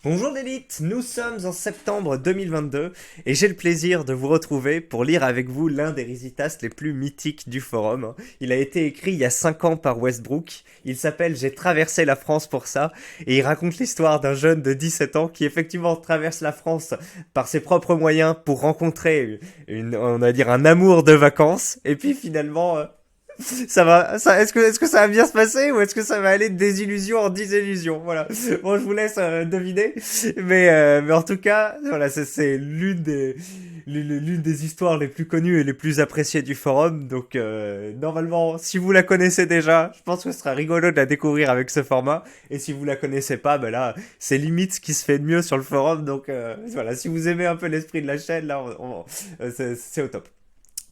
Bonjour l'élite, nous sommes en septembre 2022 et j'ai le plaisir de vous retrouver pour lire avec vous l'un des récitats les plus mythiques du forum. Il a été écrit il y a 5 ans par Westbrook, il s'appelle J'ai traversé la France pour ça et il raconte l'histoire d'un jeune de 17 ans qui effectivement traverse la France par ses propres moyens pour rencontrer on va dire un amour de vacances et puis finalement est-ce que ça va bien se passer ou est-ce que ça va aller de désillusion en désillusion? Voilà. Bon, je vous laisse deviner, mais en tout cas, voilà, c'est l'une des histoires les plus connues et les plus appréciées du forum. Donc, normalement, si vous la connaissez déjà, je pense que ce sera rigolo de la découvrir avec ce format. Et si vous la connaissez pas, ben là, c'est limite ce qui se fait de mieux sur le forum. Donc, voilà, si vous aimez un peu l'esprit de la chaîne, là, c'est au top.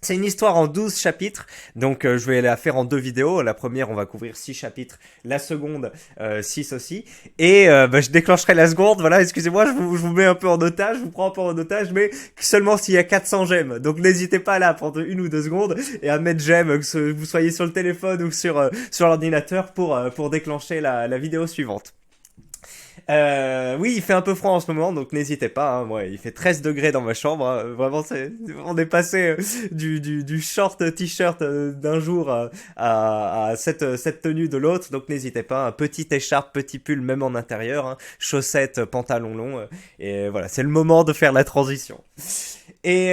C'est une histoire en 12 chapitres, donc je vais la faire en deux vidéos. La première, on va couvrir 6 chapitres, la seconde, 6 aussi. Et je déclencherai la seconde, voilà, excusez-moi, je vous mets un peu en otage, je vous prends un peu en otage, mais seulement s'il y a 400 j'aime. Donc n'hésitez pas là à prendre une ou deux secondes et à mettre j'aime, que vous soyez sur le téléphone ou sur l'ordinateur pour déclencher la vidéo suivante. Oui, il fait un peu froid en ce moment, donc n'hésitez pas. Hein, ouais, il fait 13 degrés dans ma chambre. Hein, vraiment, on est passé du short t-shirt d'un jour à cette tenue de l'autre. Donc n'hésitez pas. Un petit écharpe, petit pull, même en intérieur. Hein, chaussettes, pantalon long. Et voilà, c'est le moment de faire la transition. Et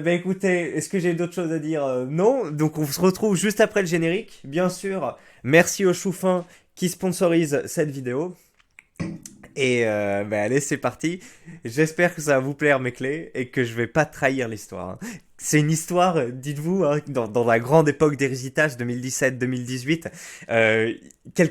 écoutez, est-ce que j'ai d'autres choses à dire? Non. Donc on se retrouve juste après le générique. Bien sûr, merci au Choufin qui sponsorise cette vidéo. Et allez, c'est parti. J'espère que ça va vous plaire mes clés et que je vais pas trahir l'histoire. Hein. C'est une histoire, dites-vous, hein, dans la grande époque d'Héritage 2017-2018,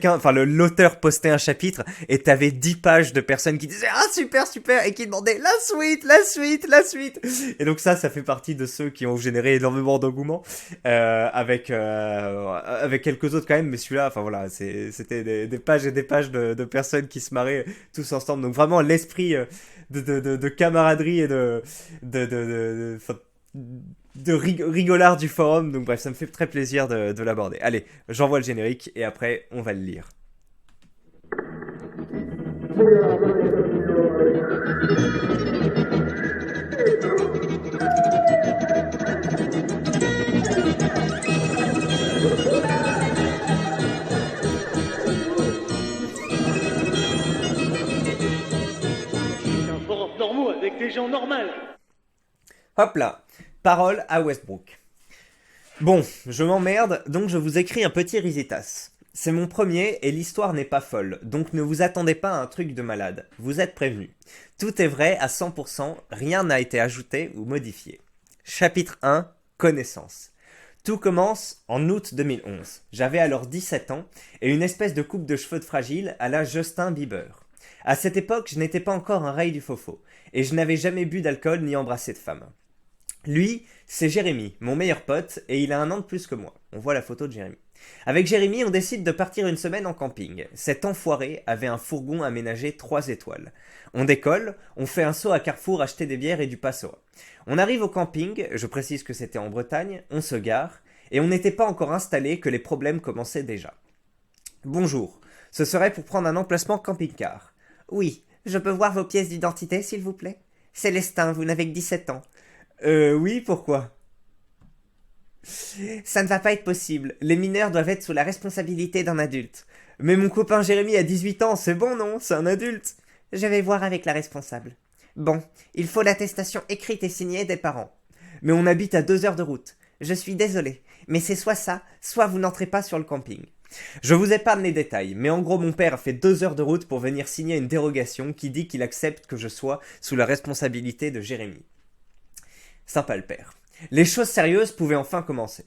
enfin l'auteur postait un chapitre et t'avais 10 pages de personnes qui disaient ah super super et qui demandaient la suite, la suite, la suite. Et donc ça fait partie de ceux qui ont généré énormément d'engouement avec quelques autres quand même, mais celui-là, enfin voilà, c'était des pages et des pages de personnes qui se marraient tous ensemble. Donc vraiment l'esprit de camaraderie et rigolard du forum. Donc bref, ça me fait très plaisir de l'aborder. Allez, j'envoie le générique et après on va le lire. Un forum normaux avec des gens normaux. Hop là, parole à Westbrook. Bon, je m'emmerde, donc je vous écris un petit Risitas. C'est mon premier et l'histoire n'est pas folle, donc ne vous attendez pas à un truc de malade. Vous êtes prévenus. Tout est vrai à 100%, rien n'a été ajouté ou modifié. Chapitre 1, Connaissance. Tout commence en août 2011. J'avais alors 17 ans et une espèce de coupe de cheveux de fragile à la Justin Bieber. À cette époque, je n'étais pas encore un ray du fofo et je n'avais jamais bu d'alcool ni embrassé de femme. Lui, c'est Jérémy, mon meilleur pote, et il a un an de plus que moi. On voit la photo de Jérémy. Avec Jérémy, on décide de partir une semaine en camping. Cet enfoiré avait un fourgon aménagé 3 étoiles. On décolle, on fait un saut à Carrefour acheter des bières et du passoa. On arrive au camping, je précise que c'était en Bretagne, on se gare, et on n'était pas encore installé que les problèmes commençaient déjà. Bonjour, ce serait pour prendre un emplacement camping-car. Oui, je peux voir vos pièces d'identité, s'il vous plaît? Célestin, vous n'avez que 17 ans. Oui, pourquoi? Ça ne va pas être possible. Les mineurs doivent être sous la responsabilité d'un adulte. Mais mon copain Jérémy a 18 ans, c'est bon, non? C'est un adulte. Je vais voir avec la responsable. Bon, il faut l'attestation écrite et signée des parents. Mais on habite à 2 heures de route. Je suis désolé, mais c'est soit ça, soit vous n'entrez pas sur le camping. Je vous épargne les détails, mais en gros mon père a fait 2 heures de route pour venir signer une dérogation qui dit qu'il accepte que je sois sous la responsabilité de Jérémy. Sympa le père. Les choses sérieuses pouvaient enfin commencer.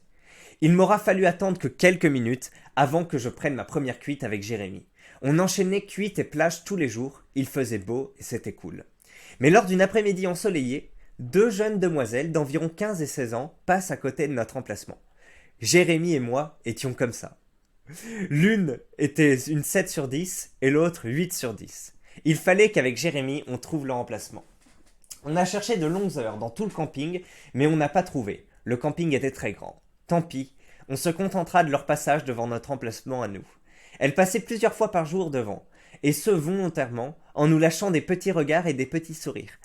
Il m'aura fallu attendre que quelques minutes avant que je prenne ma première cuite avec Jérémy. On enchaînait cuite et plage tous les jours, il faisait beau et c'était cool. Mais lors d'une après-midi ensoleillée, 2 jeunes demoiselles d'environ 15 et 16 ans passent à côté de notre emplacement. Jérémy et moi étions comme ça. L'une était une 7 sur 10 et l'autre 8 sur 10. Il fallait qu'avec Jérémy on trouve leur emplacement. On a cherché de longues heures dans tout le camping, mais on n'a pas trouvé. Le camping était très grand. Tant pis, on se contentera de leur passage devant notre emplacement à nous. Elles passaient plusieurs fois par jour devant. et ce volontairement, en nous lâchant des petits regards et des petits sourires.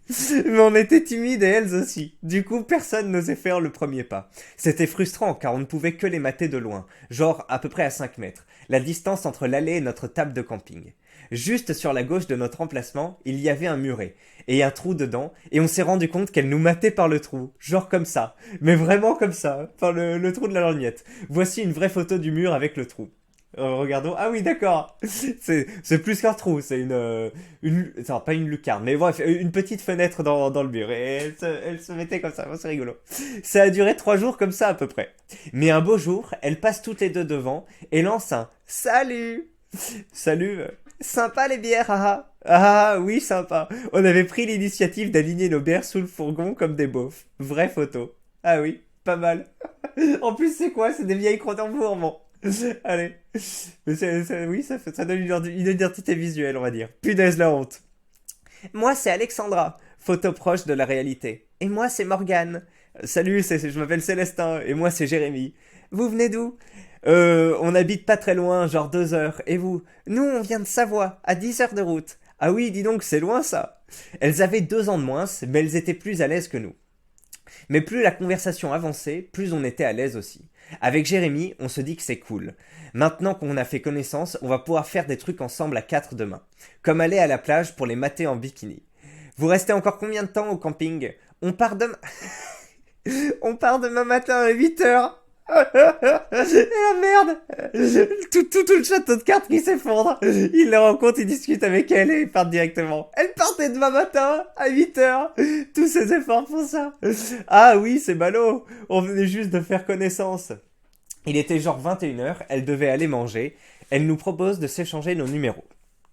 Mais on était timides et elles aussi. Du coup, personne n'osait faire le premier pas. C'était frustrant car on ne pouvait que les mater de loin, genre à peu près à 5 mètres, la distance entre l'allée et notre table de camping. Juste sur la gauche de notre emplacement, il y avait un muret, et un trou dedans, et on s'est rendu compte qu'elle nous matait par le trou, genre comme ça, mais vraiment comme ça, par le trou de la lorgnette. Voici une vraie photo du mur avec le trou. Regardons. Ah oui, d'accord. C'est plus qu'un trou. C'est non, pas une lucarne, mais bref, une petite fenêtre dans le mur. Et elle se mettait comme ça. Oh, c'est rigolo. Ça a duré 3 jours comme ça à peu près. Mais un beau jour, elles passent toutes les deux devant et lancent un salut. Salut. Sympa les bières, ah ah. Ah oui, sympa. On avait pris l'initiative d'aligner nos bières sous le fourgon comme des beaufs. Vraie photo. Ah oui, pas mal. En plus, c'est quoi? C'est des vieilles Cronenbourg, bon. Allez. Mais oui, ça donne une identité visuelle, on va dire. Punaise la honte. Moi, c'est Alexandra, photo proche de la réalité. Et moi, c'est Morgane. Salut, je m'appelle Célestin. Et moi, c'est Jérémy. Vous venez d'où? On habite pas très loin, genre 2 heures. Et vous? Nous, on vient de Savoie, à 10 heures de route. Ah oui, dis donc, c'est loin ça. Elles avaient 2 ans de moins, mais elles étaient plus à l'aise que nous. Mais plus la conversation avançait, plus on était à l'aise aussi. Avec Jérémy, on se dit que c'est cool. Maintenant qu'on a fait connaissance, on va pouvoir faire des trucs ensemble à 4 demain. Comme aller à la plage pour les mater en bikini. Vous restez encore combien de temps au camping? On part demain... on part demain matin à 8 heures. Et la merde. Tout le château de cartes qui s'effondre. Il les rencontre, il discute avec elle et ils partent directement. Elle partait demain matin à 8 heures. Tous ces efforts pour ça. Ah oui, c'est ballot. On venait juste de faire connaissance. Il était genre 21 heures, elle devait aller manger. Elle nous propose de s'échanger nos numéros.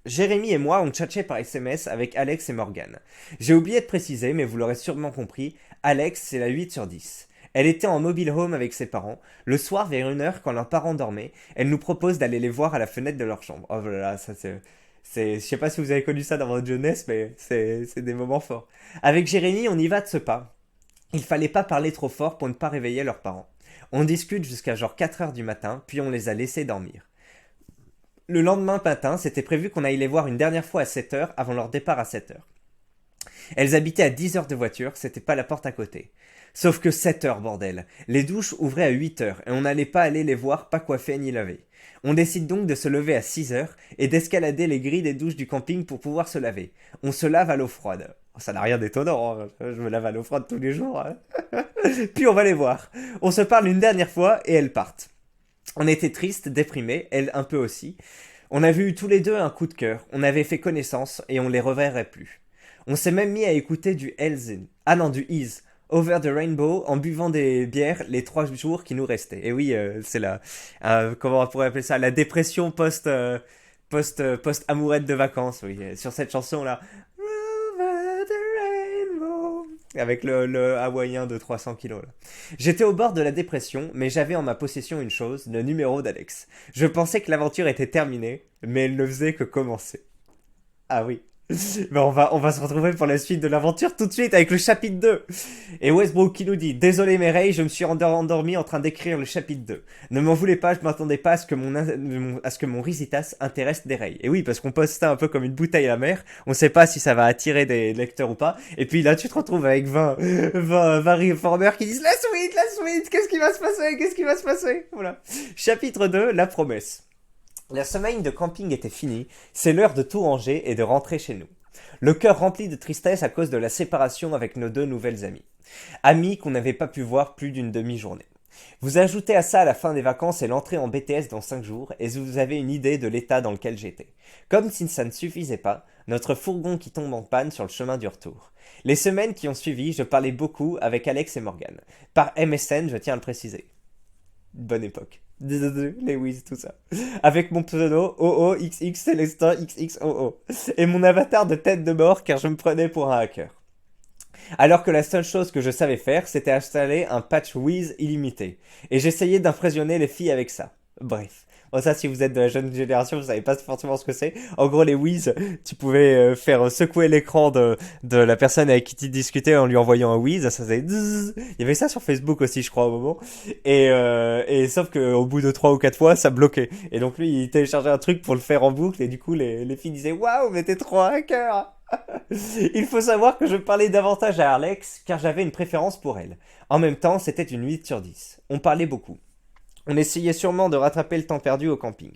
Jérémy et moi, on tchatchait par SMS avec Alex et Morgane. J'ai oublié de préciser, mais vous l'aurez sûrement compris, Alex, c'est la 8 sur 10. Elle était en mobile home avec ses parents. Le soir, vers 1 heure, quand leurs parents dormaient, elle nous propose d'aller les voir à la fenêtre de leur chambre. Oh là là, ça je sais pas si vous avez connu ça dans votre jeunesse, mais c'est des moments forts. Avec Jérémy, on y va de ce pas. Il fallait pas parler trop fort pour ne pas réveiller leurs parents. On discute jusqu'à genre 4 heures du matin, puis on les a laissés dormir. Le lendemain matin, c'était prévu qu'on aille les voir une dernière fois à 7 heures avant leur départ à 7 heures. Elles habitaient à 10 heures de voiture, c'était pas la porte à côté. Sauf que 7 heures, bordel. Les douches ouvraient à 8 heures et on n'allait pas aller les voir pas coiffés ni lavés. On décide donc de se lever à 6 heures et d'escalader les grilles des douches du camping pour pouvoir se laver. On se lave à l'eau froide. Ça n'a rien d'étonnant, hein. Je me lave à l'eau froide tous les jours. Hein. Puis on va les voir. On se parle une dernière fois et elles partent. On était tristes, déprimés, elles un peu aussi. On avait eu tous les deux un coup de cœur, on avait fait connaissance et on les reverrait plus. On s'est même mis à écouter du Helsin. Ah non, du Ease. Over the Rainbow en buvant des bières les 3 jours qui nous restaient. Et oui, c'est comment on pourrait appeler ça, la dépression post amourette de vacances. Oui, sur cette chanson là. Over the Rainbow. Avec le hawaïen de 300 kilos là. J'étais au bord de la dépression, mais j'avais en ma possession une chose, le numéro d'Alex. Je pensais que l'aventure était terminée, mais elle ne faisait que commencer. Ah oui. Mais on va se retrouver pour la suite de l'aventure tout de suite avec le chapitre 2. Et Westbrook qui nous dit: Désolé mes Ray, je me suis endormi en train d'écrire le chapitre 2. Ne m'en voulez pas, je m'attendais pas à ce que mon Risitas intéresse des Ray. Et oui, parce qu'on poste ça un peu comme une bouteille à la mer, on sait pas si ça va attirer des lecteurs ou pas. Et puis là, tu te retrouves avec 20 reformers qui disent la suite, qu'est-ce qui va se passer? Voilà. Chapitre 2, la promesse. La semaine de camping était finie, c'est l'heure de tout ranger et de rentrer chez nous. Le cœur rempli de tristesse à cause de la séparation avec nos 2 nouvelles amies. Amies qu'on n'avait pas pu voir plus d'une demi-journée. Vous ajoutez à ça la fin des vacances et l'entrée en BTS dans 5 jours, et vous avez une idée de l'état dans lequel j'étais. Comme si ça ne suffisait pas, notre fourgon qui tombe en panne sur le chemin du retour. Les semaines qui ont suivi, je parlais beaucoup avec Alex et Morgane. Par MSN, je tiens à le préciser. Bonne époque. Les Wiz, tout ça. Avec mon pseudo OOXX Célestin XXOO. Et mon avatar de tête de mort car je me prenais pour un hacker. Alors que la seule chose que je savais faire, c'était installer un patch Wiz illimité. Et j'essayais d'impressionner les filles avec ça. Bref. Bon, ça, si vous êtes de la jeune génération, vous savez pas forcément ce que c'est. En gros, les whiz, tu pouvais faire secouer l'écran de la personne avec qui tu discutais en lui envoyant un whiz, ça faisait dzz. Il y avait ça sur Facebook aussi, je crois, au moment. Et sauf que au bout de 3 ou 4 fois, ça bloquait. Et donc lui, il téléchargeait un truc pour le faire en boucle, et du coup, les filles disaient, waouh, mais t'es trop un hacker! Il faut savoir que je parlais davantage à Alex car j'avais une préférence pour elle. En même temps, c'était une 8 sur 10. On parlait beaucoup. On essayait sûrement de rattraper le temps perdu au camping.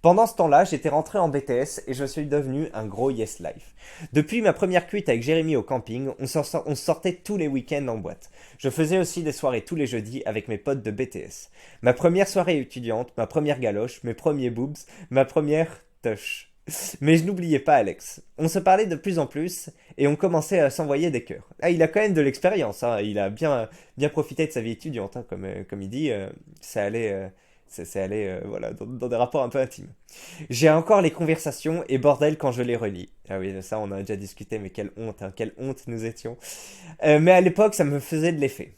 Pendant ce temps-là, j'étais rentré en BTS et je suis devenu un gros Yes Life. Depuis ma première cuite avec Jérémy au camping, on sortait tous les week-ends en boîte. Je faisais aussi des soirées tous les jeudis avec mes potes de BTS. Ma première soirée étudiante, ma première galoche, mes premiers boobs, ma première touch. Mais je n'oubliais pas Alex. On se parlait de plus en plus et on commençait à s'envoyer des cœurs. Ah, il a quand même de l'expérience, hein. Il a bien profité de sa vie étudiante, hein. Comme il dit, ça allait, voilà, dans des rapports un peu intimes. J'ai encore les conversations et bordel quand je les relis. Ah oui, ça on en a déjà discuté, mais quelle honte nous étions. Mais à l'époque, ça me faisait de l'effet.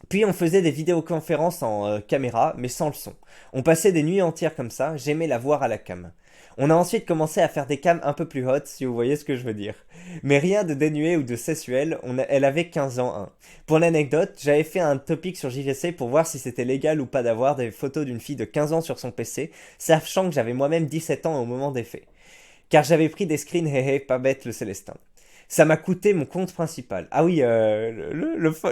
Puis on faisait des vidéoconférences en caméra, mais sans le son. On passait des nuits entières comme ça, j'aimais la voir à la cam. On a ensuite commencé à faire des cams un peu plus hot, si vous voyez ce que je veux dire. Mais rien de dénué ou de sexuel, elle avait 15 ans. Hein. Pour l'anecdote, j'avais fait un topic sur JVC pour voir si c'était légal ou pas d'avoir des photos d'une fille de 15 ans sur son PC, sachant que j'avais moi-même 17 ans au moment des faits. Car j'avais pris des screens, hé hé, pas bête le Célestin. Ça m'a coûté mon compte principal. Ah oui,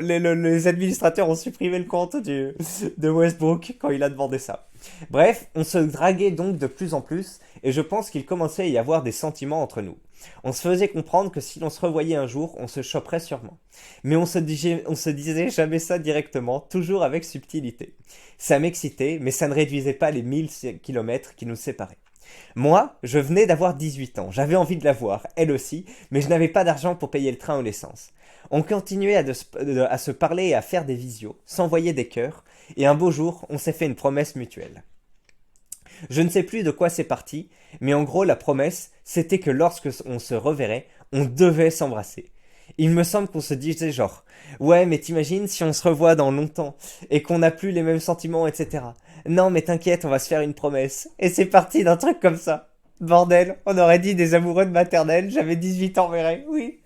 les administrateurs ont supprimé le compte de Westbrook quand il a demandé ça. Bref, on se draguait donc de plus en plus, et je pense qu'il commençait à y avoir des sentiments entre nous. On se faisait comprendre que si l'on se revoyait un jour, on se choperait sûrement. Mais on se disait jamais ça directement, toujours avec subtilité. Ça m'excitait, mais ça ne réduisait pas les 1000 kilomètres qui nous séparaient. Moi, je venais d'avoir 18 ans, j'avais envie de la voir, elle aussi, mais je n'avais pas d'argent pour payer le train ou l'essence. On continuait à se parler et à faire des visios, s'envoyer des cœurs, et un beau jour, on s'est fait une promesse mutuelle. Je ne sais plus de quoi c'est parti, mais en gros, la promesse, c'était que lorsque on se reverrait, on devait s'embrasser. Il me semble qu'on se disait genre, ouais, mais t'imagines si on se revoit dans longtemps, et qu'on n'a plus les mêmes sentiments, etc. Non, mais t'inquiète, on va se faire une promesse. Et c'est parti d'un truc comme ça. Bordel, on aurait dit des amoureux de maternelle, j'avais 18 ans, verrez, oui.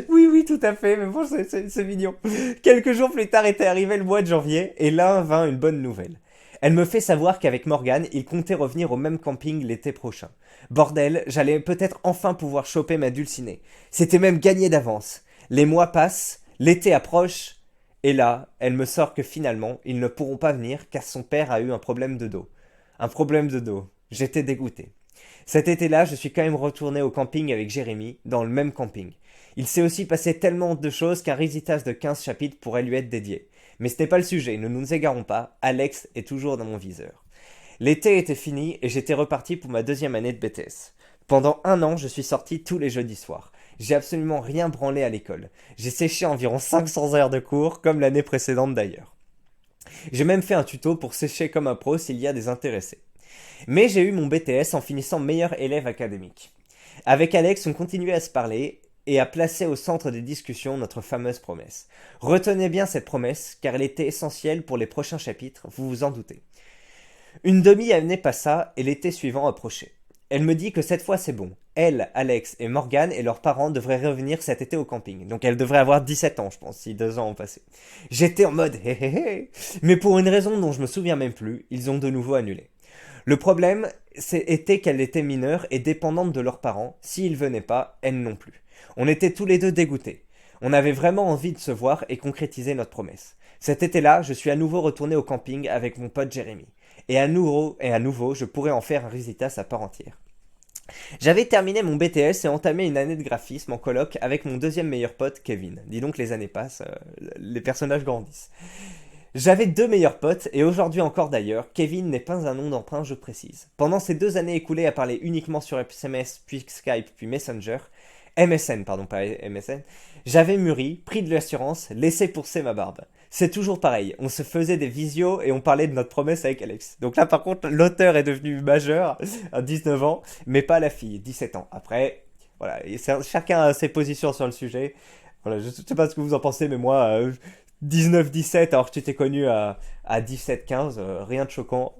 Oui, oui, tout à fait, mais bon, c'est mignon. Quelques jours plus tard était arrivé le mois de janvier, et là vint une bonne nouvelle. Elle me fait savoir qu'avec Morgane, il comptait revenir au même camping l'été prochain. Bordel, j'allais peut-être enfin pouvoir choper ma dulcinée. C'était même gagné d'avance. Les mois passent, l'été approche, et là, elle me sort que finalement, ils ne pourront pas venir car son père a eu un problème de dos. Un problème de dos. J'étais dégoûté. Cet été-là, je suis quand même retourné au camping avec Jérémy, dans le même camping. Il s'est aussi passé tellement de choses qu'un Risitas de 15 chapitres pourrait lui être dédié. Mais ce n'est pas le sujet, ne nous égarons pas, Alex est toujours dans mon viseur. L'été était fini et j'étais reparti pour ma deuxième année de BTS. Pendant 1 an, je suis sorti tous les jeudis soirs. J'ai absolument rien branlé à l'école. J'ai séché environ 500 heures de cours, comme l'année précédente d'ailleurs. J'ai même fait un tuto pour sécher comme un pro s'il y a des intéressés. Mais j'ai eu mon BTS en finissant meilleur élève académique. Avec Alex, on continuait à se parler et à placer au centre des discussions notre fameuse promesse. Retenez bien cette promesse, car elle était essentielle pour les prochains chapitres, vous vous en doutez. Une demi-année passa et l'été suivant approchait. Elle me dit que cette fois c'est bon. Elle, Alex et Morgane et leurs parents devraient revenir cet été au camping. Donc elle devrait avoir 17 ans, je pense, si 2 ans ont passé. J'étais en mode hé hé hé. Mais pour une raison dont je me souviens même plus, ils ont de nouveau annulé. Le problème était qu'elle était mineure et dépendante de leurs parents. S'ils venaient pas, elle non plus. On était tous les deux dégoûtés. On avait vraiment envie de se voir et concrétiser notre promesse. Cet été-là, je suis à nouveau retourné au camping avec mon pote Jérémy. Et à nouveau, je pourrais en faire un Risitas à part entière. J'avais terminé mon BTS et entamé une année de graphisme en coloc avec mon deuxième meilleur pote Kevin. Dis donc les années passent, les personnages grandissent. J'avais 2 meilleurs potes, et aujourd'hui encore d'ailleurs, Kevin n'est pas un nom d'emprunt, je précise. Pendant ces 2 années écoulées à parler uniquement sur SMS, puis Skype, puis Messenger, MSN, pardon, pas MSN, j'avais mûri, pris de l'assurance, laissé pousser ma barbe. C'est toujours pareil, on se faisait des visios et on parlait de notre promesse avec Alex. Donc là par contre, l'auteur est devenu majeur, à 19 ans, mais pas la fille, 17 ans. Après, voilà, chacun a ses positions sur le sujet. Voilà, je sais pas ce que vous en pensez, mais moi, 19-17, alors que tu t'es connu à 17-15, rien de choquant.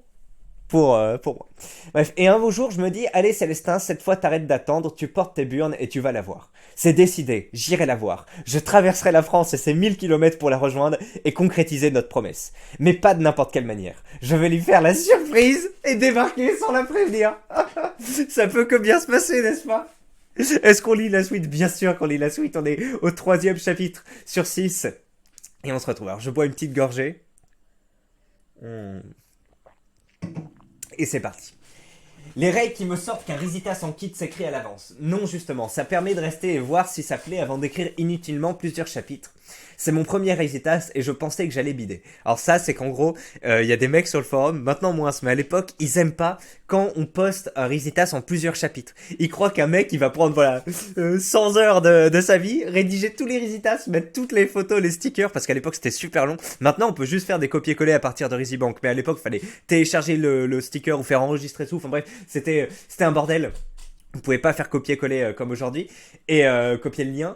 pour moi. Bref, et un beau jour, je me dis, allez Célestin, cette fois t'arrêtes d'attendre, tu portes tes burnes et tu vas la voir. C'est décidé, j'irai la voir. Je traverserai la France et ses 1000 kilomètres pour la rejoindre et concrétiser notre promesse. Mais pas de n'importe quelle manière. Je vais lui faire la surprise et débarquer sans la prévenir. Ça peut que bien se passer, n'est-ce pas? Est-ce qu'on lit la suite? Bien sûr qu'on lit la suite, on est au 3e chapitre sur 6. Et on se retrouve. Alors je bois une petite gorgée. Et c'est parti. Les règles qui me sortent qu'un Risitas en kit s'écrit à l'avance. Non, justement, ça permet de rester et voir si ça plaît avant d'écrire inutilement plusieurs chapitres. C'est mon premier Risitas et je pensais que j'allais bider. Alors ça, c'est qu'en gros, y a des mecs sur le forum, maintenant moins, mais à l'époque, ils aiment pas quand on poste un Risitas en plusieurs chapitres. Ils croient qu'un mec, il va prendre, voilà, 100 heures de sa vie, rédiger tous les Risitas, mettre toutes les photos, les stickers, parce qu'à l'époque, c'était super long. Maintenant, on peut juste faire des copier-coller à partir de Risibank, mais à l'époque, il fallait télécharger le sticker ou faire enregistrer tout. Enfin bref, c'était un bordel. Vous pouvez pas faire copier-coller comme aujourd'hui et copier le lien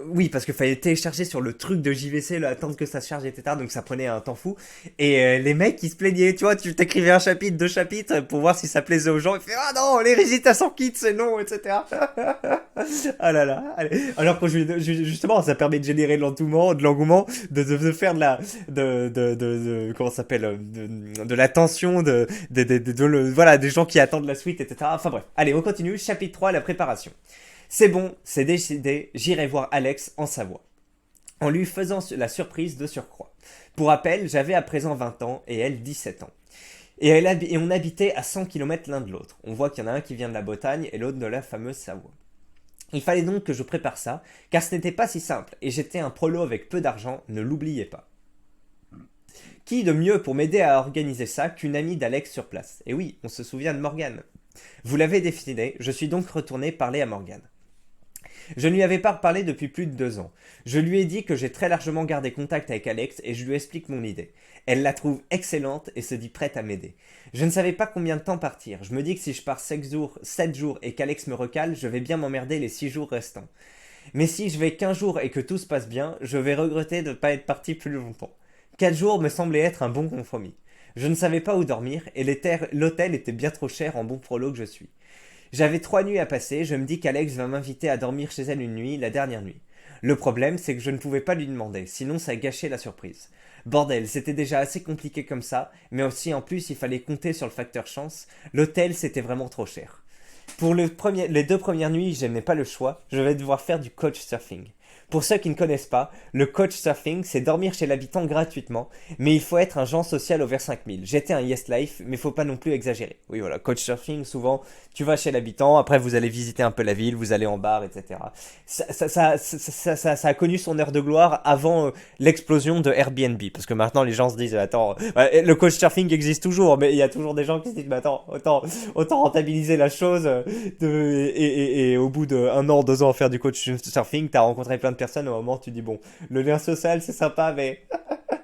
oui, parce qu'il fallait télécharger sur le truc de JVC, là, attendre que ça se charge, etc. Donc ça prenait un temps fou. Et les mecs, ils se plaignaient, tu vois, tu t'écrivais un chapitre, 2 chapitres pour voir si ça plaisait aux gens. Ils faisaient, ah non, les résitats sans kit, c'est non, etc. Ah là là. Allez. Alors que justement, ça permet de générer de l'engouement, de faire comment ça s'appelle, de l'attention, voilà, des gens qui attendent la suite, etc. Enfin bref. Allez, on continue. Chapitre 3, la préparation. C'est bon, c'est décidé, j'irai voir Alex en Savoie, en lui faisant la surprise de surcroît. Pour rappel, j'avais à présent 20 ans et elle 17 ans. Et on habitait à 100 km l'un de l'autre. On voit qu'il y en a un qui vient de la Bretagne et l'autre de la fameuse Savoie. Il fallait donc que je prépare ça, car ce n'était pas si simple, et j'étais un prolo avec peu d'argent, ne l'oubliez pas. Qui de mieux pour m'aider à organiser ça qu'une amie d'Alex sur place? Et oui, on se souvient de Morgane. Vous l'avez décidé, je suis donc retourné parler à Morgane. Je ne lui avais pas reparlé depuis plus de 2 ans. Je lui ai dit que j'ai très largement gardé contact avec Alex et je lui explique mon idée. Elle la trouve excellente et se dit prête à m'aider. Je ne savais pas combien de temps partir. Je me dis que si je pars 7 jours et qu'Alex me recale, je vais bien m'emmerder les 6 jours restants. Mais si je vais 15 jours et que tout se passe bien, je vais regretter de ne pas être parti plus longtemps. 4 jours me semblait être un bon compromis. Je ne savais pas où dormir et l'hôtel était bien trop cher en bon prolo que je suis. J'avais 3 nuits à passer, je me dis qu'Alex va m'inviter à dormir chez elle une nuit, la dernière nuit. Le problème, c'est que je ne pouvais pas lui demander, sinon ça gâchait la surprise. Bordel, c'était déjà assez compliqué comme ça, mais aussi en plus il fallait compter sur le facteur chance. L'hôtel, c'était vraiment trop cher. Pour les 2 premières nuits, je n'ai pas le choix, je vais devoir faire du couchsurfing. Pour ceux qui ne connaissent pas, le couchsurfing, c'est dormir chez l'habitant gratuitement, mais il faut être un genre social over 5000. J'étais un yes life, mais faut pas non plus exagérer. Oui voilà, couchsurfing, souvent, tu vas chez l'habitant, après vous allez visiter un peu la ville, vous allez en bar, etc. Ça a connu son heure de gloire avant l'explosion de Airbnb, parce que maintenant les gens se disent, attends, le couchsurfing existe toujours, mais il y a toujours des gens qui se disent, mais attends, autant rentabiliser la chose, et au bout d'1 an, 2 ans faire du couchsurfing, t'as rencontré plein de personnes, au moment tu dis bon, le lien social c'est sympa mais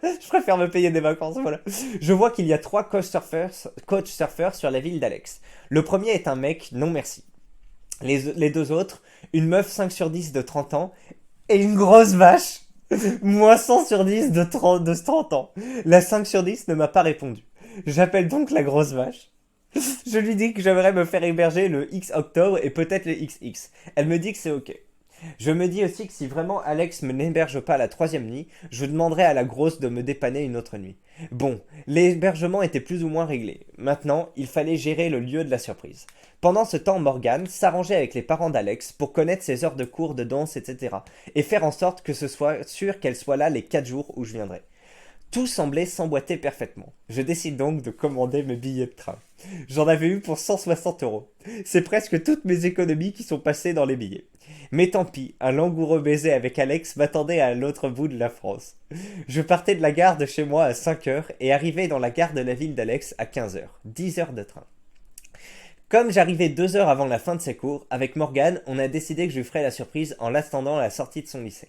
je préfère me payer des vacances, voilà. Je vois qu'il y a 3 couchsurfers sur la ville d'Alex. Le premier est un mec, non merci. Les 2 autres, une meuf 5 sur 10 de 30 ans et une grosse vache, moins 100 sur 10 de 30 ans. La 5 sur 10 ne m'a pas répondu. J'appelle donc la grosse vache. Je lui dis que j'aimerais me faire héberger le X octobre et peut-être le XX. Elle me dit que c'est ok. Je me dis aussi que si vraiment Alex ne m'héberge pas la 3e nuit, je demanderai à la grosse de me dépanner une autre nuit. Bon, l'hébergement était plus ou moins réglé. Maintenant, il fallait gérer le lieu de la surprise. Pendant ce temps, Morgane s'arrangeait avec les parents d'Alex pour connaître ses heures de cours, de danse, etc. et faire en sorte que ce soit sûr qu'elle soit là les 4 jours où je viendrai. Tout semblait s'emboîter parfaitement. Je décide donc de commander mes billets de train. J'en avais eu pour 160 €. C'est presque toutes mes économies qui sont passées dans les billets. Mais tant pis, un langoureux baiser avec Alex m'attendait à l'autre bout de la France. Je partais de la gare de chez moi à 5 heures et arrivais dans la gare de la ville d'Alex à 15 heures. 10 heures de train. Comme j'arrivais 2 heures avant la fin de ses cours, avec Morgane, on a décidé que je lui ferais la surprise en l'attendant à la sortie de son lycée.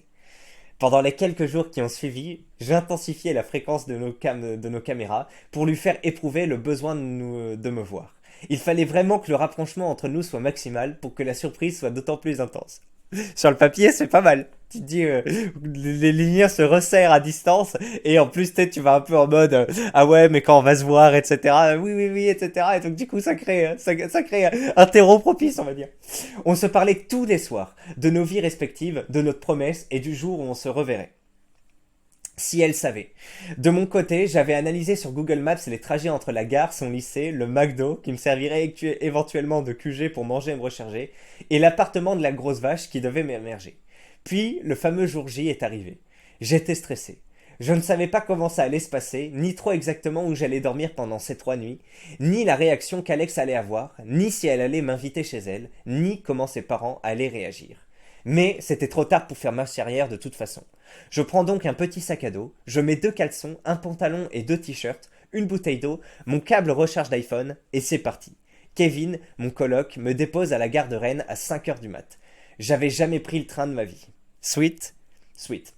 Pendant les quelques jours qui ont suivi, j'ai intensifié la fréquence de nos caméras pour lui faire éprouver le besoin de me voir. Il fallait vraiment que le rapprochement entre nous soit maximal pour que la surprise soit d'autant plus intense. Sur le papier, c'est pas mal. Tu te dis, les lignes se resserrent à distance, et en plus, tu vas un peu en mode, ah ouais, mais quand on va se voir, etc. Oui, oui, oui, etc. Et donc, du coup, ça crée un terreau propice, on va dire. On se parlait tous les soirs, de nos vies respectives, de notre promesse, et du jour où on se reverrait. Si elle savait. De mon côté, j'avais analysé sur Google Maps les trajets entre la gare, son lycée, le McDo, qui me servirait éventuellement de QG pour manger et me recharger, et l'appartement de la grosse vache qui devait m'émerger. Puis, le fameux jour J est arrivé. J'étais stressé. Je ne savais pas comment ça allait se passer, ni trop exactement où j'allais dormir pendant ces 3 nuits, ni la réaction qu'Alex allait avoir, ni si elle allait m'inviter chez elle, ni comment ses parents allaient réagir. Mais c'était trop tard pour faire marche arrière de toute façon. Je prends donc un petit sac à dos, je mets 2 caleçons, un pantalon et 2 t-shirts, une bouteille d'eau, mon câble recharge d'iPhone, et c'est parti. Kevin, mon coloc, me dépose à la gare de Rennes à 5 heures du mat. J'avais jamais pris le train de ma vie. Sweet, sweet.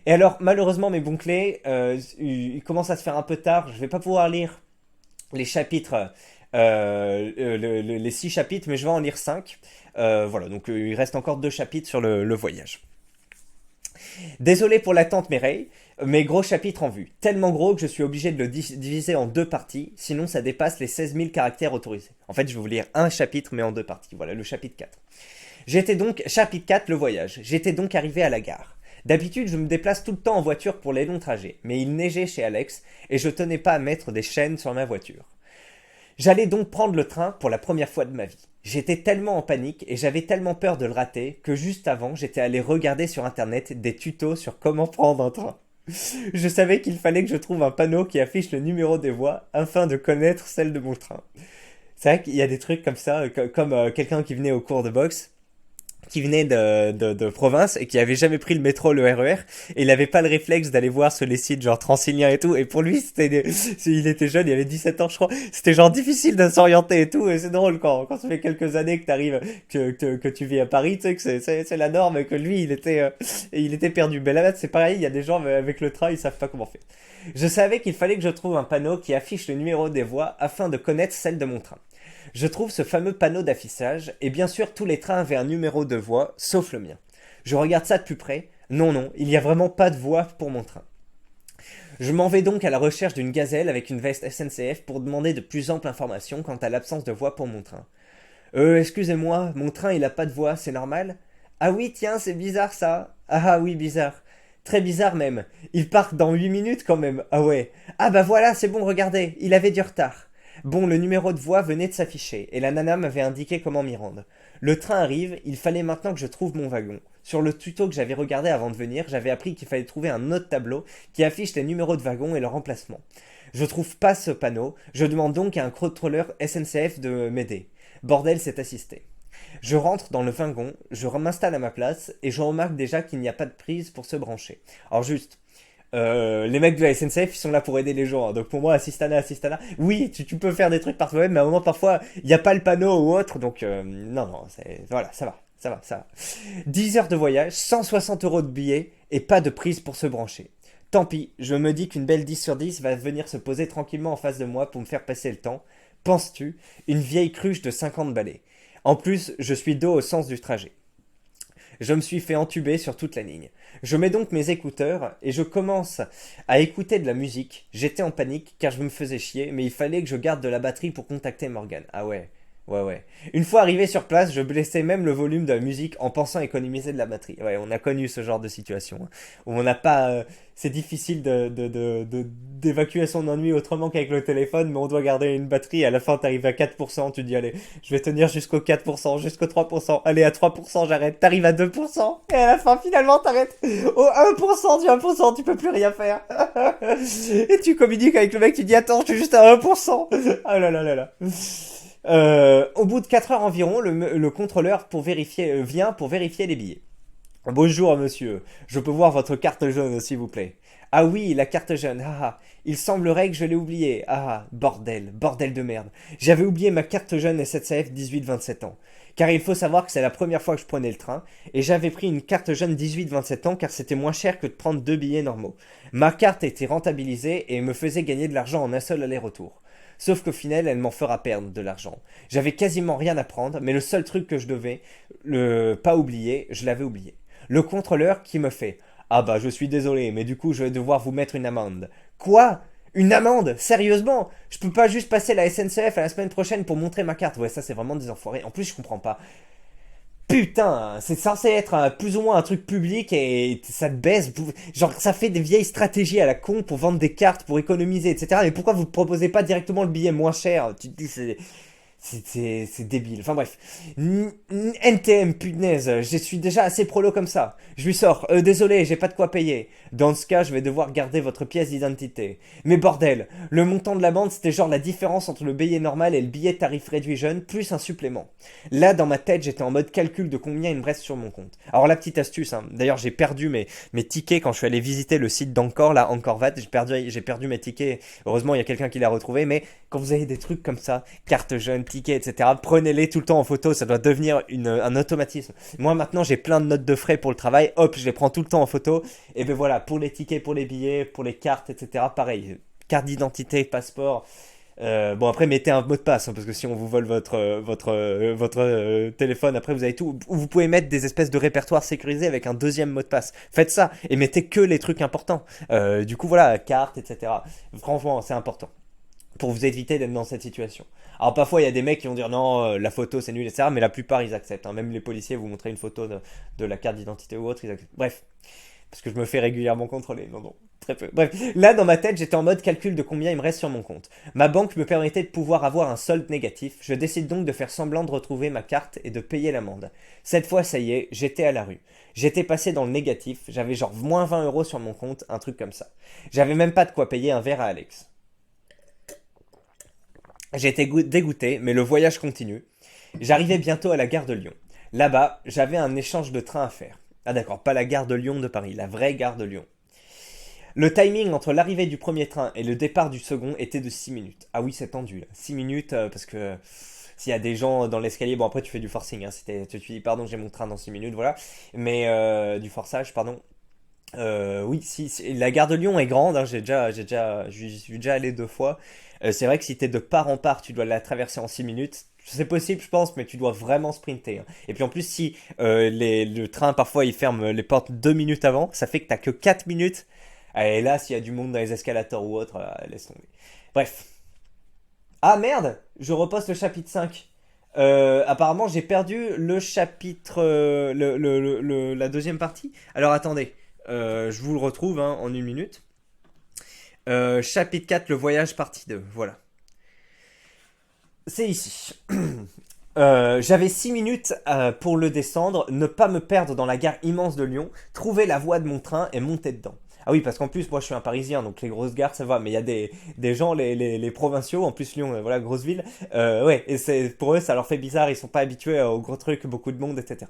Et alors, malheureusement, mes bons clés, il commence à se faire un peu tard, je vais pas pouvoir lire les chapitres, les 6 chapitres, mais je vais en lire 5. Voilà, donc il reste encore 2 chapitres sur le voyage. Désolé pour l'attente Mireille, mais gros chapitre en vue. Tellement gros que je suis obligé de le diviser en 2 parties, sinon ça dépasse les 16 000 caractères autorisés. En fait, je vais vous lire un chapitre, mais en 2 parties. Voilà, le chapitre 4. Chapitre 4, le voyage. J'étais donc arrivé à la gare. D'habitude, je me déplace tout le temps en voiture pour les longs trajets, mais il neigeait chez Alex et je tenais pas à mettre des chaînes sur ma voiture. J'allais donc prendre le train pour la première fois de ma vie. J'étais tellement en panique et j'avais tellement peur de le rater que juste avant, j'étais allé regarder sur internet des tutos sur comment prendre un train. Je savais qu'il fallait que je trouve un panneau qui affiche le numéro des voies afin de connaître celle de mon train. C'est vrai qu'il y a des trucs comme ça, comme quelqu'un qui venait au cours de boxe, qui venait de province et qui avait jamais pris le métro, le RER, et il avait pas le réflexe d'aller voir sur les sites genre Transilien et tout, et pour lui il était jeune, il avait 17 ans je crois, c'était genre difficile de s'orienter et tout, et c'est drôle quand ça fait quelques années que t'arrives, que tu vis à Paris, tu sais que c'est la norme, et que lui il était perdu. Mais là c'est pareil, il y a des gens avec le train, ils savent pas comment faire. Je savais qu'il fallait que je trouve un panneau qui affiche le numéro des voies afin de connaître celle de mon train. Je trouve ce fameux panneau d'affichage, et bien sûr tous les trains avaient un numéro de voie, sauf le mien. Je regarde ça de plus près. Non, non, il n'y a vraiment pas de voie pour mon train. Je m'en vais donc à la recherche d'une gazelle avec une veste SNCF pour demander de plus amples informations quant à l'absence de voie pour mon train. Excusez-moi, mon train il a pas de voie, c'est normal? Ah oui, tiens, c'est bizarre ça. Ah oui, bizarre. Très bizarre même. Il part dans 8 minutes quand même. Ah ouais. Ah bah voilà, c'est bon, regardez, il avait du retard. Bon, le numéro de voie venait de s'afficher, et la nana m'avait indiqué comment m'y rendre. Le train arrive, il fallait maintenant que je trouve mon wagon. Sur le tuto que j'avais regardé avant de venir, j'avais appris qu'il fallait trouver un autre tableau qui affiche les numéros de wagon et leur emplacement. Je trouve pas ce panneau, je demande donc à un contrôleur SNCF de m'aider. Bordel, c'est assisté. Je rentre dans le wagon, je m'installe à ma place, et je remarque déjà qu'il n'y a pas de prise pour se brancher. Alors juste, les mecs de la SNCF ils sont là pour aider les gens, hein. Donc pour moi assistana, oui tu peux faire des trucs par toi-même, mais à un moment parfois il n'y a pas le panneau ou autre, donc non voilà, ça va. 10 heures de voyage, 160 € de billets et pas de prise pour se brancher. Tant pis, je me dis qu'une belle 10 sur 10 va venir se poser tranquillement en face de moi pour me faire passer le temps. Penses-tu? Une vieille cruche de 50 balais. En plus je suis dos au sens du trajet. Je me suis fait entuber sur toute la ligne. Je mets donc mes écouteurs et je commence à écouter de la musique. J'étais en panique car je me faisais chier, mais il fallait que je garde de la batterie pour contacter Morgan. Ah ouais. Une fois arrivé sur place, je baissais même le volume de la musique en pensant économiser de la batterie. Ouais, on a connu ce genre de situation, hein, où on n'a pas... c'est difficile d'évacuer son ennui autrement qu'avec le téléphone, mais on doit garder une batterie. À la fin, t'arrives à 4%, tu te dis, allez, je vais tenir jusqu'au 4%, jusqu'au 3%. Allez, à 3%, j'arrête. T'arrives à 2%. Et à la fin, finalement, t'arrêtes au 1%, du 1%, tu peux plus rien faire. Et tu communiques avec le mec, tu dis, attends, je suis juste à 1%. Ah là là là là. Au bout de 4 heures environ, le contrôleur vient pour vérifier les billets. Bonjour monsieur, je peux voir votre carte jaune s'il vous plaît. Ah oui, la carte jaune, il semblerait que je l'ai oubliée. Bordel de merde. J'avais oublié ma carte jaune SNCF 18-27 ans. Car il faut savoir que c'est la première fois que je prenais le train, et j'avais pris une carte jaune 18-27 ans car c'était moins cher que de prendre 2 billets normaux. Ma carte était rentabilisée et me faisait gagner de l'argent en un seul aller-retour. Sauf qu'au final, elle m'en fera perdre de l'argent. J'avais quasiment rien à prendre, mais le seul truc que je devais pas oublier, je l'avais oublié. Le contrôleur qui me fait: ah bah je suis désolé, mais du coup je vais devoir vous mettre une amende. Quoi? Une amende? Sérieusement? Je peux pas juste passer la SNCF à la semaine prochaine pour montrer ma carte? Ouais, ça c'est vraiment des enfoirés. En plus, je comprends pas. Putain, c'est censé être plus ou moins un truc public et ça te baise. Genre, ça fait des vieilles stratégies à la con pour vendre des cartes, pour économiser, etc. Mais pourquoi vous proposez pas directement le billet moins cher? Tu te dis, c'est débile. Enfin bref. NTM, punaise, je suis déjà assez prolo comme ça. Je lui sors: désolé, j'ai pas de quoi payer. Dans ce cas, je vais devoir garder votre pièce d'identité. Mais bordel, le montant de l'amende, c'était genre la différence entre le billet normal et le billet tarif réduit jeune, plus un supplément. Là, dans ma tête, j'étais en mode calcul de combien il me reste sur mon compte. Alors la petite astuce, hein. D'ailleurs j'ai perdu mes tickets quand je suis allé visiter le site d'Encore, là, Encorevat, j'ai perdu mes tickets. Heureusement, il y a quelqu'un qui l'a retrouvé, mais quand vous avez des trucs comme ça, carte jeune, tickets, etc., prenez-les tout le temps en photo, ça doit devenir un automatisme. Moi maintenant, j'ai plein de notes de frais pour le travail, hop, je les prends tout le temps en photo, et ben voilà, pour les tickets, pour les billets, pour les cartes, etc., pareil, carte d'identité, passeport. Bon, après mettez un mot de passe, hein, parce que si on vous vole votre téléphone, après vous avez tout. Vous pouvez mettre des espèces de répertoires sécurisés avec un deuxième mot de passe. Faites ça et mettez que les trucs importants. Du coup voilà, carte, etc. Franchement, c'est important pour vous éviter d'être dans cette situation. Alors parfois il y a des mecs qui vont dire non, la photo c'est nul, etc. Mais la plupart ils acceptent, hein. Même les policiers, vous montrez une photo de la carte d'identité ou autre, ils acceptent. Bref, parce que je me fais régulièrement contrôler. Non, non, très peu. Bref, là dans ma tête, j'étais en mode calcul de combien il me reste sur mon compte. Ma banque me permettait de pouvoir avoir un solde négatif. Je décide donc de faire semblant de retrouver ma carte et de payer l'amende. Cette fois, ça y est, j'étais à la rue. J'étais passé dans le négatif, j'avais genre moins 20 euros sur mon compte, un truc comme ça. J'avais même pas de quoi payer un verre à Alex. J'étais dégoûté, mais le voyage continue. J'arrivais bientôt à la gare de Lyon. Là-bas, j'avais un échange de train à faire. Ah d'accord, pas la gare de Lyon de Paris, la vraie gare de Lyon. Le timing entre l'arrivée du premier train et le départ du second était de 6 minutes. Ah oui, c'est tendu, là. 6 minutes, parce que s'il y a des gens dans l'escalier, bon après tu fais du forcing, hein, tu dis pardon, j'ai mon train dans 6 minutes, voilà. Mais du forçage, pardon. Oui, si, la gare de Lyon est grande, hein, j'y suis déjà allé 2 fois. C'est vrai que si t'es de part en part, tu dois la traverser en 6 minutes. C'est possible, je pense, mais tu dois vraiment sprinter, hein. Et puis en plus, si le train, parfois, il ferme les portes 2 minutes avant, ça fait que t'as que 4 minutes. Et là, s'il y a du monde dans les escalators ou autre, laisse tomber. Bref. Ah merde, je reposte le chapitre 5. Apparemment, j'ai perdu le chapitre, la deuxième partie. Alors attendez, je vous le retrouve, hein, en une minute. Chapitre 4, le voyage partie 2, voilà. C'est ici. J'avais 6 minutes pour le descendre, ne pas me perdre dans la gare immense de Lyon, trouver la voie de mon train et monter dedans. Ah oui, parce qu'en plus, moi je suis un Parisien, donc les grosses gares ça va, mais il y a des gens, les provinciaux, en plus Lyon, voilà, grosse ville, ouais, et pour eux ça leur fait bizarre, ils sont pas habitués aux gros trucs, beaucoup de monde, etc.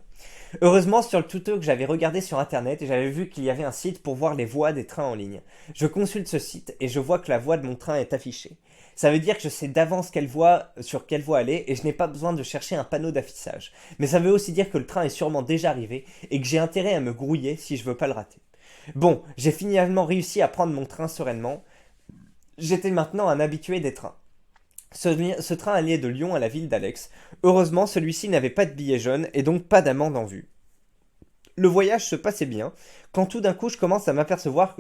Heureusement, sur le tuto que j'avais regardé sur internet, j'avais vu qu'il y avait un site pour voir les voies des trains en ligne. Je consulte ce site et je vois que la voie de mon train est affichée. Ça veut dire que je sais d'avance sur quelle voie aller et je n'ai pas besoin de chercher un panneau d'affichage. Mais ça veut aussi dire que le train est sûrement déjà arrivé et que j'ai intérêt à me grouiller si je veux pas le rater. Bon, j'ai finalement réussi à prendre mon train sereinement. J'étais maintenant un habitué des trains. Ce train allait de Lyon à la ville d'Alex. Heureusement, celui-ci n'avait pas de billet jaune et donc pas d'amende en vue. Le voyage se passait bien, quand tout d'un coup je commence à m'apercevoir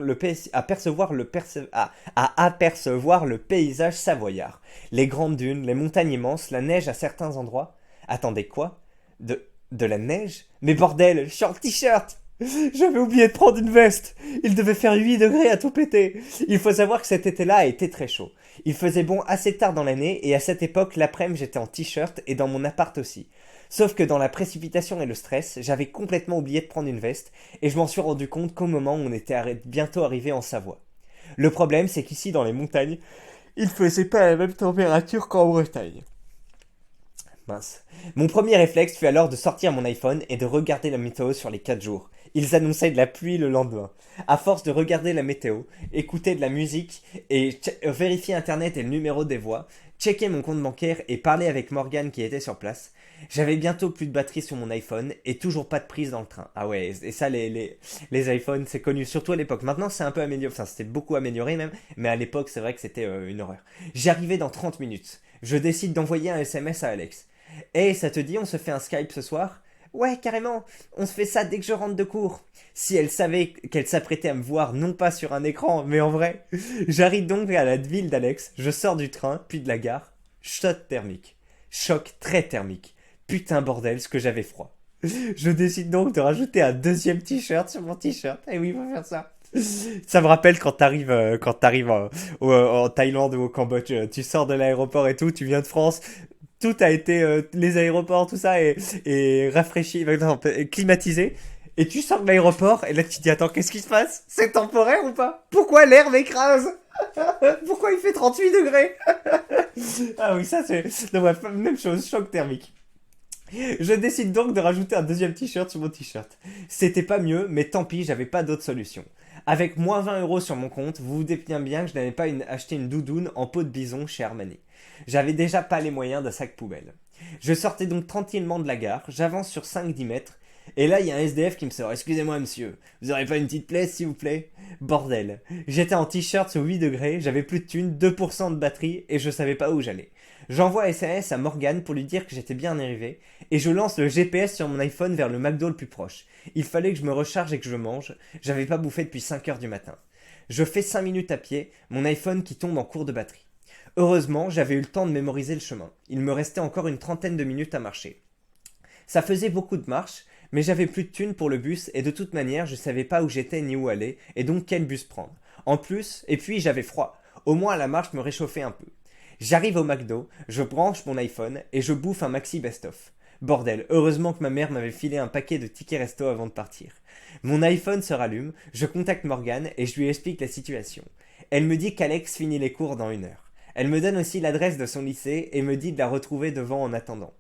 à apercevoir le paysage savoyard. Les grandes dunes, les montagnes immenses, la neige à certains endroits. Attendez, quoi? De la neige? Mais bordel, je suis en t-shirt! J'avais oublié de prendre une veste. Il devait faire 8 degrés à tout péter. Il faut savoir que cet été-là a été très chaud. Il faisait bon assez tard dans l'année et à cette époque, l'après-midi, j'étais en t-shirt et dans mon appart aussi. Sauf que dans la précipitation et le stress, j'avais complètement oublié de prendre une veste et je m'en suis rendu compte qu'au moment où on était bientôt arrivé en Savoie. Le problème, c'est qu'ici, dans les montagnes, il faisait pas la même température qu'en Bretagne. Mince. Mon premier réflexe fut alors de sortir mon iPhone et de regarder la météo sur les 4 jours. Ils annonçaient de la pluie le lendemain. À force de regarder la météo, écouter de la musique et vérifier internet et le numéro des voies, checker mon compte bancaire et parler avec Morgane qui était sur place. J'avais bientôt plus de batterie sur mon iPhone et toujours pas de prise dans le train. Ah ouais, et ça, les iPhones, c'est connu, surtout à l'époque. Maintenant, c'est un peu amélioré, enfin, c'était beaucoup amélioré même, mais à l'époque, c'est vrai que c'était une horreur. J'arrivais dans 30 minutes. Je décide d'envoyer un SMS à Alex. Hey, ça te dit, on se fait un Skype ce soir? Ouais, carrément, on se fait ça dès que je rentre de cours. Si elle savait qu'elle s'apprêtait à me voir, non pas sur un écran, mais en vrai. J'arrive donc à la ville d'Alex, je sors du train, puis de la gare. Choc thermique. Choc très thermique. Putain bordel, ce que j'avais froid. Je décide donc de rajouter un deuxième t-shirt sur mon t-shirt. Et oui, il faut faire ça. Ça me rappelle quand t'arrives en Thaïlande ou au Cambodge, tu sors de l'aéroport et tout, tu viens de France, tout a été, les aéroports, tout ça est rafraîchi, non, climatisé. Et tu sors de l'aéroport et là tu te dis attends, qu'est-ce qui se passe? C'est temporaire ou pas? Pourquoi l'air m'écrase? Pourquoi il fait 38 degrés? Ah oui, ça c'est... Non, bref, même chose, choc thermique. Je décide donc de rajouter un deuxième t-shirt sur mon t-shirt. C'était pas mieux, mais tant pis, j'avais pas d'autre solution. Avec moins 20 € sur mon compte, vous vous doutez bien que je n'avais pas acheté une doudoune en peau de bison chez Armani. J'avais déjà pas les moyens d'un sac poubelle. Je sortais donc tranquillement de la gare, j'avance sur 5-10 mètres, et là il y a un SDF qui me sort. Excusez-moi monsieur, vous aurez pas une petite place s'il vous plaît? Bordel. J'étais en t-shirt sur 8 degrés, j'avais plus de thunes, 2% de batterie, et je savais pas où j'allais. J'envoie SMS à Morgane pour lui dire que j'étais bien arrivé, et je lance le GPS sur mon iPhone vers le McDo le plus proche. Il fallait que je me recharge et que je mange, j'avais pas bouffé depuis 5 heures du matin. Je fais 5 minutes à pied, mon iPhone qui tombe en cours de batterie. Heureusement, j'avais eu le temps de mémoriser le chemin. Il me restait encore une trentaine de minutes à marcher. Ça faisait beaucoup de marche, mais j'avais plus de thunes pour le bus et de toute manière, je savais pas où j'étais ni où aller, et donc quel bus prendre. En plus, et puis j'avais froid. Au moins la marche me réchauffait un peu. J'arrive au McDo, je branche mon iPhone et je bouffe un maxi best-of. Bordel, heureusement que ma mère m'avait filé un paquet de tickets resto avant de partir. Mon iPhone se rallume, je contacte Morgane et je lui explique la situation. Elle me dit qu'Alex finit les cours dans 1 heure. Elle me donne aussi l'adresse de son lycée et me dit de la retrouver devant en attendant.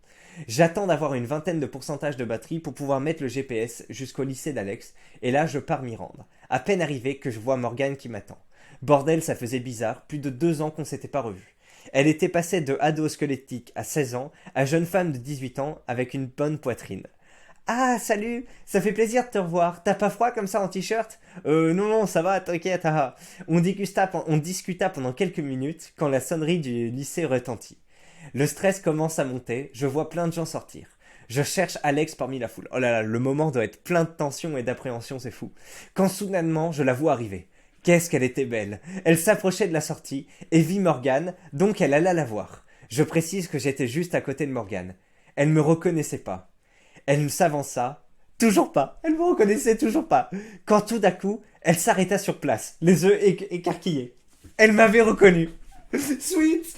J'attends d'avoir une vingtaine de pourcentage de batterie pour pouvoir mettre le GPS jusqu'au lycée d'Alex, et là je pars m'y rendre. À peine arrivé que je vois Morgane qui m'attend. Bordel, ça faisait bizarre, plus de 2 ans qu'on s'était pas revus. Elle était passée de ado squelettique à 16 ans à jeune femme de 18 ans avec une bonne poitrine. Ah, salut, ça fait plaisir de te revoir. T'as pas froid comme ça en t-shirt? Non, ça va, t'inquiète. On discuta pendant quelques minutes quand la sonnerie du lycée retentit. Le stress commence à monter, je vois plein de gens sortir. Je cherche Alex parmi la foule. Oh là là, le moment doit être plein de tension et d'appréhension, c'est fou. Quand soudainement, je la vois arriver. Qu'est-ce qu'elle était belle. Elle s'approchait de la sortie et vit Morgane, donc elle alla la voir. Je précise que j'étais juste à côté de Morgane. Elle me reconnaissait pas. Elle s'avança. Toujours pas. Elle me reconnaissait toujours pas. Quand tout d'un coup, elle s'arrêta sur place, les yeux écarquillés. Elle m'avait reconnu. Sweet.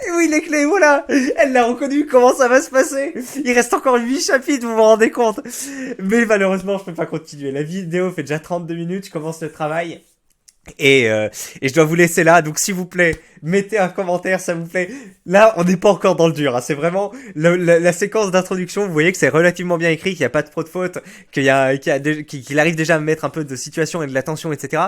Et oui, les clés, voilà. Elle l'a reconnu. Comment ça va se passer? Il reste encore 8 chapitres, vous vous rendez compte? Mais malheureusement, je peux pas continuer. La vidéo fait déjà 32 minutes. Je commence le travail. Et je dois vous laisser là, donc s'il vous plaît, mettez un commentaire, ça vous plaît. Là, on n'est pas encore dans le dur, hein. C'est vraiment la séquence d'introduction. Vous voyez que c'est relativement bien écrit, qu'il n'y a pas trop de fautes, qu'il arrive déjà à mettre un peu de situation et de la tension, etc.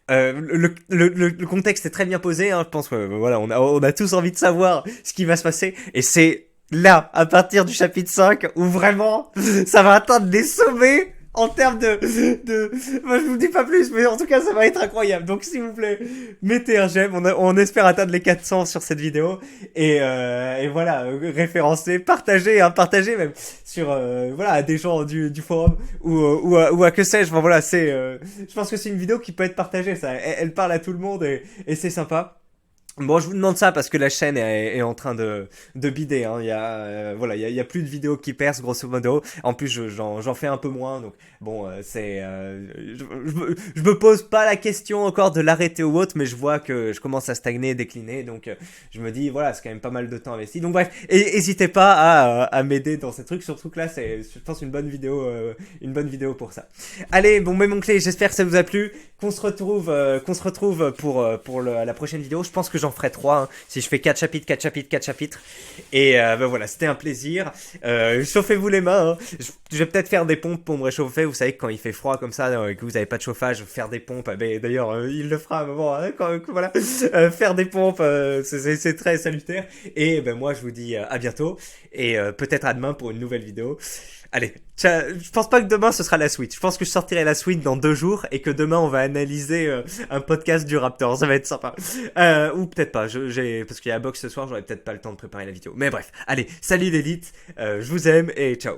Le contexte est très bien posé, hein. Je pense que voilà, on a tous envie de savoir ce qui va se passer, et c'est là, à partir du chapitre 5, où vraiment ça va atteindre des sommets. En termes moi je vous dis pas plus, mais en tout cas ça va être incroyable. Donc s'il vous plaît, mettez un j'aime. On espère atteindre les 400 sur cette vidéo. Et voilà, référencez, partagez même sur voilà, à des gens du forum ou à que sais-je. Enfin voilà, je pense que c'est une vidéo qui peut être partagée. Ça, elle parle à tout le monde et c'est sympa. Bon, je vous demande ça parce que la chaîne est en train de bider, hein. Il y a plus de vidéos qui percent, grosso modo. En plus, j'en fais un peu moins, donc bon, je me pose pas la question encore de l'arrêter ou autre, mais je vois que je commence à stagner, décliner, donc je me dis, voilà, c'est quand même pas mal de temps investi. Donc bref, et n'hésitez pas à m'aider dans ces trucs, surtout que là, c'est, je pense, une bonne vidéo pour ça. Allez, bon, mes mon clé, j'espère que ça vous a plu, qu'on se retrouve pour la prochaine vidéo. Je pense que j'en j'en ferai 3. Hein. Si je fais 4 chapitres, 4 chapitres, 4 chapitres. Et ben voilà, c'était un plaisir. Chauffez-vous les mains. Hein. Je vais peut-être faire des pompes pour me réchauffer. Vous savez que quand il fait froid comme ça, que vous n'avez pas de chauffage, faire des pompes. Ben, d'ailleurs, il le fera à un moment. Hein, voilà, faire des pompes, c'est très salutaire. Et ben moi, je vous dis à bientôt. Et peut-être à demain pour une nouvelle vidéo. Allez, je pense pas que demain ce sera la suite. Je pense que je sortirai la suite dans 2 jours et que demain on va analyser un podcast du Raptor. Ça va être sympa. Ou peut-être pas. Parce qu'il y a la boxe ce soir, j'aurai peut-être pas le temps de préparer la vidéo. Mais bref, allez, salut l'élite. Je vous aime et ciao.